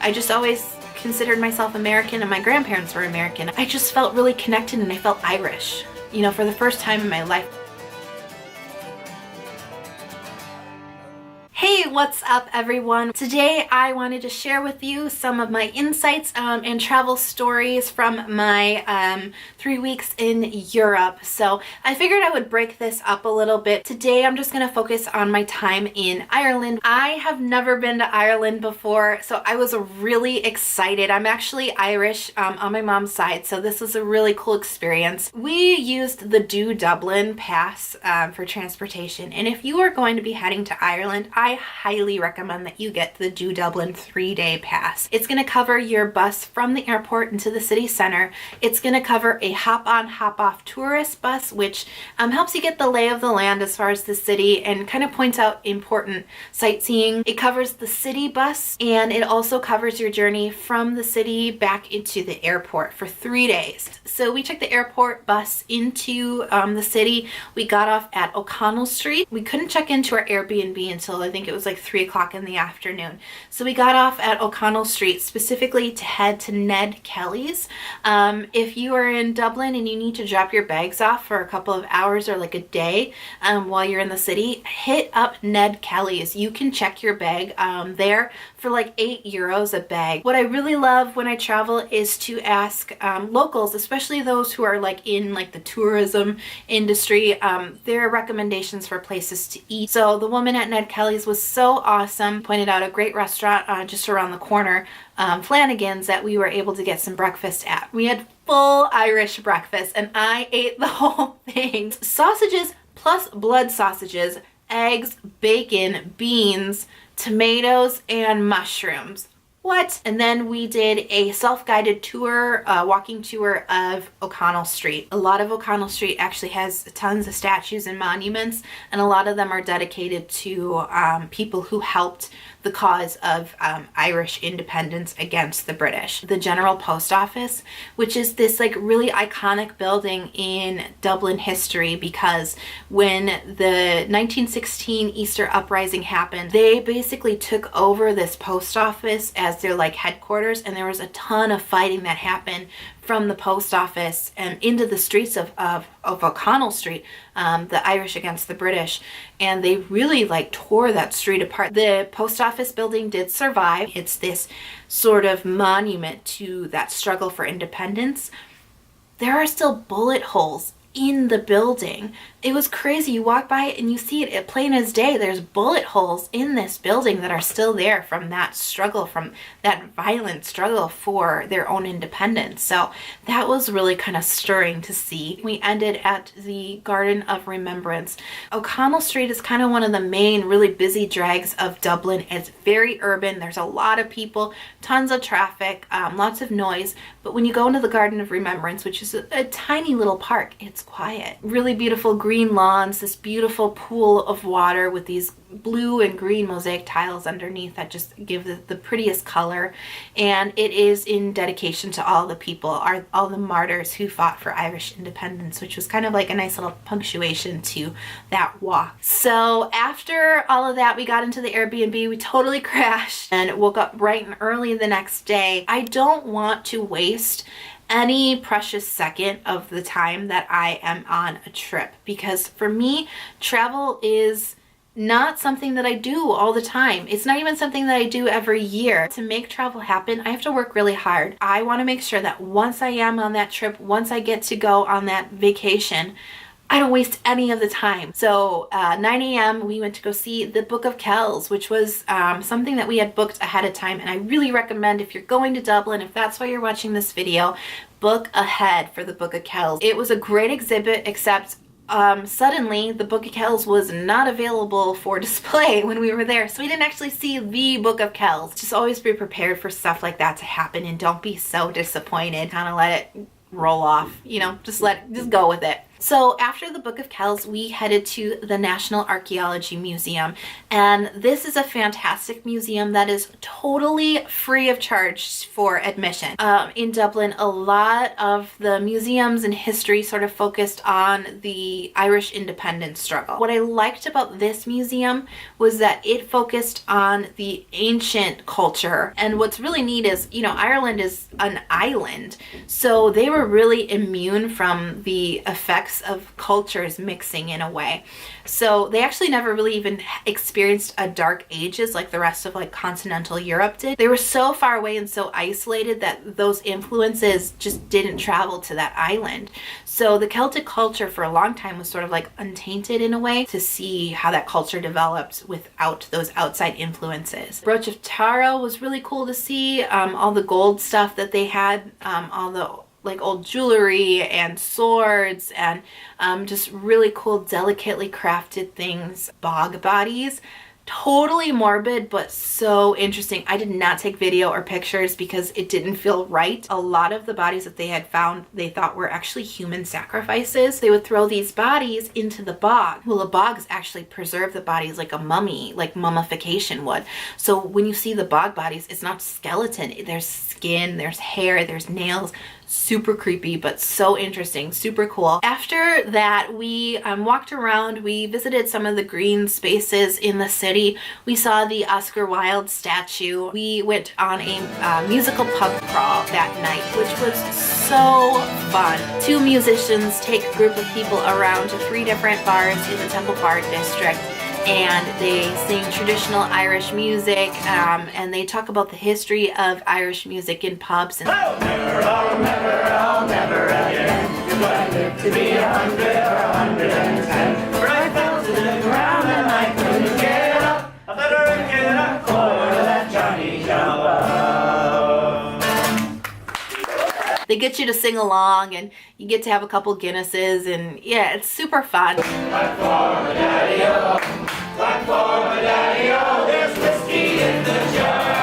I just always considered myself American, and my grandparents were American. I just felt really connected, and I felt Irish, you know, for the first time in my life. Hey, what's up everyone? Today I wanted to share with you some of my insights and travel stories from my 3 weeks in Europe. So I figured I would break this up a little bit. Today I'm just going to focus on my time in Ireland. I have never been to Ireland before, so I was really excited. I'm actually Irish on my mom's side, so this was a really cool experience. We used the Dublin Pass for transportation, and if you are going to be heading to Ireland, I highly recommend that you get the Dublin 3-day pass. It's going to cover your bus from the airport into the city center. It's going to cover a hop-on, hop-off tourist bus, which helps you get the lay of the land as far as the city and kind of points out important sightseeing. It covers the city bus, and it also covers your journey from the city back into the airport for 3 days. So we took the airport bus into the city. We got off at OConnell Street. We couldn't check into our Airbnb until I think it was like 3 o'clock in the afternoon. So we got off at OConnell Street specifically to head to Ned Kelly's. If you are in Dublin and you need to drop your bags off for a couple of hours or like a day while you're in the city, hit up Ned Kelly's. You can check your bag there for like €8 a bag. What I really love when I travel is to ask locals, especially those who are like in like the tourism industry, their recommendations for places to eat. So the woman at Ned Kelly's was so awesome, pointed out a great restaurant just around the corner, Flanagan's, that we were able to get some breakfast at. We had full Irish breakfast and I ate the whole thing. Sausages plus blood sausages, eggs, bacon, beans, tomatoes, and mushrooms. What? And then we did a self-guided tour, walking tour of OConnell Street. A lot of OConnell Street actually has tons of statues and monuments, and a lot of them are dedicated to people who helped the cause of Irish independence against the British. The General Post Office, which is this like really iconic building in Dublin history, because when the 1916 Easter Uprising happened, they basically took over this post office as their like headquarters, and there was a ton of fighting that happened from the post office and into the streets of OConnell Street, the Irish against the British, and they really like tore that street apart. The post office building did survive. It's this sort of monument to that struggle for independence. There are still bullet holes in the building. It was crazy. You walk by it and you see it plain as day. There's bullet holes in this building that are still there from that struggle, from that violent struggle for their own independence. So that was really kind of stirring to see. We ended at the Garden of Remembrance. OConnell Street is kind of one of the main really busy drags of Dublin. It's very urban. There's a lot of people, tons of traffic, lots of noise. But when you go into the Garden of Remembrance, which is a tiny little park, it's quiet. Really beautiful green lawns, this beautiful pool of water with these blue and green mosaic tiles underneath that just give the prettiest color. And it is in dedication to all the people, all the martyrs who fought for Irish independence, which was kind of like a nice little punctuation to that walk. So after all of that, we got into the Airbnb. We totally crashed and woke up bright and early the next day. I don't want to waste any precious second of the time that I am on a trip, because for me, travel is not something that I do all the time. It's not even something that I do every year. To make travel happen, I have to work really hard. I want to make sure that once I am on that trip, once I get to go on that vacation, I don't waste any of the time. So 9 a.m. we went to go see the Book of Kells, which was something that we had booked ahead of time. And I really recommend, if you're going to Dublin, if that's why you're watching this video, book ahead for the Book of Kells. It was a great exhibit, except suddenly the Book of Kells was not available for display when we were there, so we didn't actually see the Book of Kells. Just always be prepared for stuff like that to happen, and don't be so disappointed. Kind of let it roll off, you know, just go with it. So after the Book of Kells, we headed to the National Archaeology Museum, and this is a fantastic museum that is totally free of charge for admission. In Dublin, a lot of the museums and history sort of focused on the Irish independence struggle. What I liked about this museum was that it focused on the ancient culture, and what's really neat is, you know, Ireland is an island, so they were really immune from the effects of cultures mixing in a way. So they actually never really even experienced a dark ages like the rest of like continental Europe did. They were so far away and so isolated that those influences just didn't travel to that island. So the Celtic culture for a long time was sort of like untainted in a way, to see how that culture developed without those outside influences. Brooch of Tara was really cool to see, all the gold stuff that they had, all the like old jewelry and swords, and just really cool, delicately crafted things. Bog bodies. Totally morbid, but so interesting. I did not take video or pictures because it didn't feel right. A lot of the bodies that they had found, they thought were actually human sacrifices. They would throw these bodies into the bog. Well, the bogs actually preserve the bodies like a mummy, like mummification would. So when you see the bog bodies, it's not skeleton. There's skin, there's hair, there's nails. Super creepy, but so interesting, super cool. After that, we walked around, we visited some of the green spaces in the city. We saw the Oscar Wilde statue. We went on a musical pub crawl that night, which was so fun. Two musicians take a group of people around to 3 different bars in the Temple Bar district, and they sing traditional Irish music, and they talk about the history of Irish music in pubs. And I'll never again. If I live to be 100 or 110, for I fell to the ground and I couldn't get up. I better get a quarter that Johnny jump up. They get you to sing along, and you get to have a couple Guinnesses, and yeah, it's super fun. Like for my daddy-o, like for my daddy-o, there's whiskey in the jar.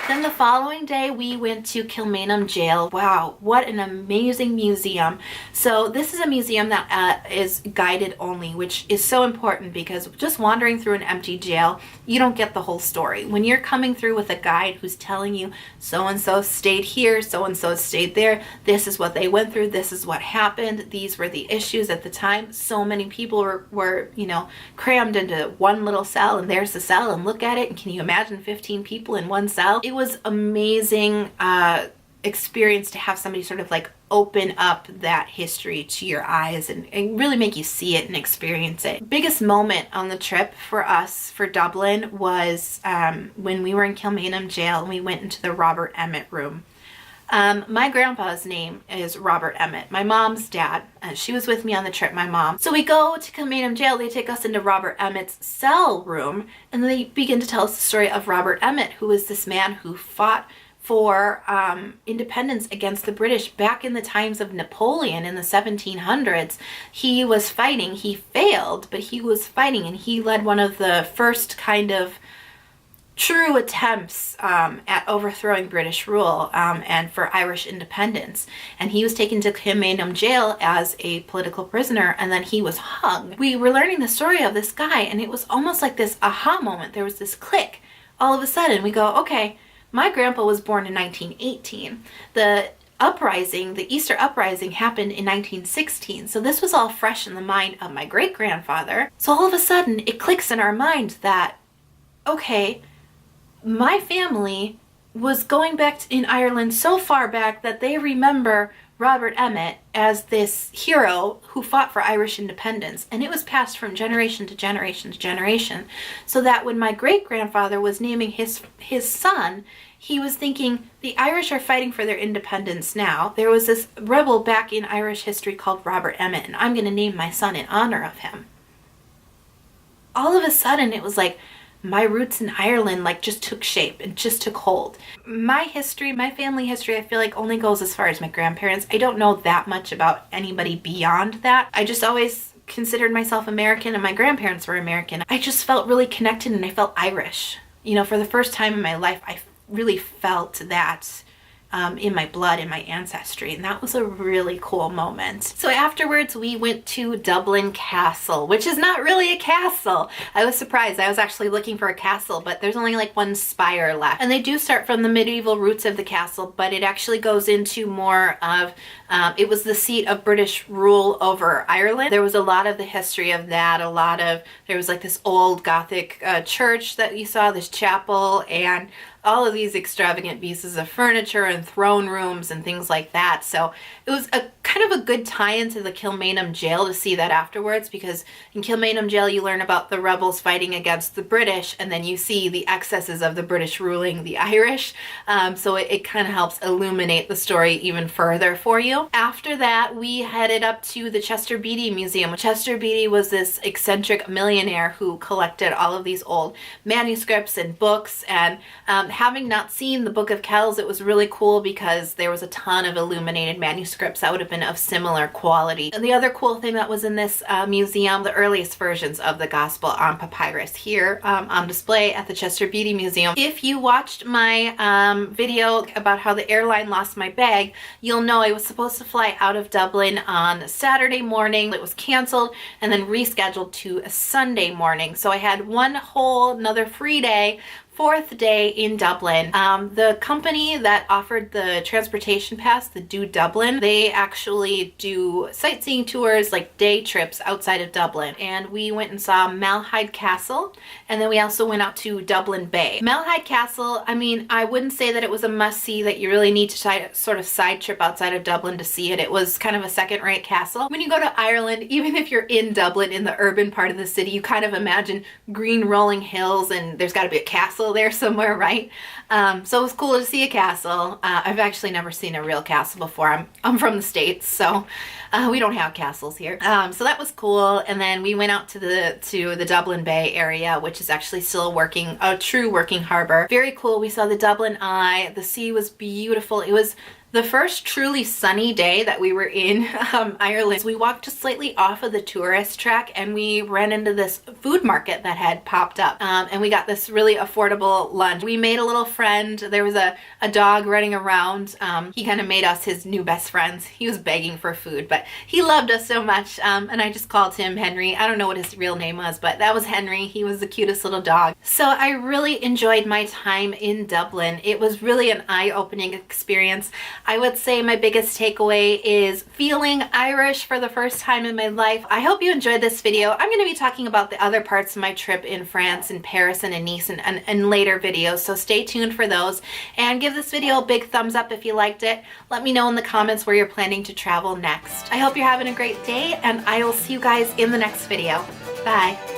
Then the following day, we went to Kilmainham Jail. Wow, what an amazing museum. So this is a museum that is guided only, which is so important because just wandering through an empty jail, you don't get the whole story. When you're coming through with a guide who's telling you so-and-so stayed here, so-and-so stayed there, this is what they went through, this is what happened, these were the issues at the time. So many people were you know, crammed into one little cell, and there's the cell, and look at it, and can you imagine 15 people in one cell? It was amazing experience to have somebody sort of like open up that history to your eyes and really make you see it and experience it. Biggest moment on the trip for us for Dublin was when we were in Kilmainham Jail and we went into the Robert Emmet room. My grandpa's name is Robert Emmet, my mom's dad. She was with me on the trip, my mom. So we go to Kilmainham Jail, they take us into Robert Emmet's cell room, and they begin to tell us the story of Robert Emmet, who was this man who fought for independence against the British back in the times of Napoleon in the 1700s. He was fighting, he failed, but he was fighting, and he led one of the first kind of true attempts at overthrowing British rule and for Irish independence. And he was taken to Kilmainham Jail as a political prisoner, and then he was hung. We were learning the story of this guy, and it was almost like this aha moment. There was this click. All of a sudden, we go, okay, my grandpa was born in 1918. The uprising, the Easter uprising, happened in 1916. So this was all fresh in the mind of my great-grandfather. So all of a sudden, it clicks in our mind that, okay, my family was going back in Ireland so far back that they remember Robert Emmet as this hero who fought for Irish independence, and it was passed from generation to generation to generation, so that when my great-grandfather was naming his son, he was thinking, the Irish are fighting for their independence now. There was this rebel back in Irish history called Robert Emmet, and I'm going to name my son in honor of him. All of a sudden, it was like, my roots in Ireland like just took shape and just took hold. My history, my family history, I feel like only goes as far as my grandparents. I don't know that much about anybody beyond that. I just always considered myself American, and my grandparents were American. I just felt really connected, and I felt Irish. You know, for the first time in my life, I really felt that in my blood, in my ancestry, and that was a really cool moment. So afterwards we went to Dublin Castle, which is not really a castle. I was surprised. I was actually looking for a castle, but there's only like one spire left. And they do start from the medieval roots of the castle, but it actually goes into more of, it was the seat of British rule over Ireland. There was a lot of the history of that, there was like this old Gothic church that you saw, this chapel, and all of these extravagant pieces of furniture and throne rooms and things like that. So it was a kind of a good tie into the Kilmainham Jail to see that afterwards, because in Kilmainham Jail you learn about the rebels fighting against the British, and then you see the excesses of the British ruling the Irish. So it kind of helps illuminate the story even further for you. After that, we headed up to the Chester Beatty Museum. Chester Beatty was this eccentric millionaire who collected all of these old manuscripts and books, and having not seen the Book of Kells, it was really cool because there was a ton of illuminated manuscripts that would have been of similar quality. And the other cool thing that was in this museum, the earliest versions of the Gospel on papyrus here on display at the Chester Beatty Museum. If you watched my video about how the airline lost my bag, you'll know I was supposed to fly out of Dublin on Saturday morning. It was canceled and then rescheduled to a Sunday morning. So I had one whole another free day, fourth day in Dublin. The company that offered the transportation pass, the Do Dublin, they actually do sightseeing tours, like day trips outside of Dublin. And we went and saw Malahide Castle, and then we also went out to Dublin Bay. Malahide Castle, I mean, I wouldn't say that it was a must-see that you really need to sort of side trip outside of Dublin to see it. It was kind of a second-rate castle. When you go to Ireland, even if you're in Dublin, in the urban part of the city, you kind of imagine green rolling hills and there's got to be a castle there somewhere, right? So it was cool to see a castle. I've actually never seen a real castle before. I'm from the States, so we don't have castles here. So that was cool. And then we went out to the Dublin Bay area, which is actually still a true working harbor. Very cool. We saw the Dublin Eye. The sea was beautiful. It was the first truly sunny day that we were in Ireland. We walked just slightly off of the tourist track and we ran into this food market that had popped up, and we got this really affordable lunch. We made a little friend. There was a dog running around. He kind of made us his new best friends. He was begging for food, but he loved us so much, and I just called him Henry. I don't know what his real name was, but that was Henry. He was the cutest little dog. So I really enjoyed my time in Dublin. It was really an eye-opening experience. I would say my biggest takeaway is feeling Irish for the first time in my life. I hope you enjoyed this video. I'm going to be talking about the other parts of my trip in France and Paris and in Nice and later videos, so stay tuned for those. And give this video a big thumbs up if you liked it. Let me know in the comments where you're planning to travel next. I hope you're having a great day, and I will see you guys in the next video. Bye.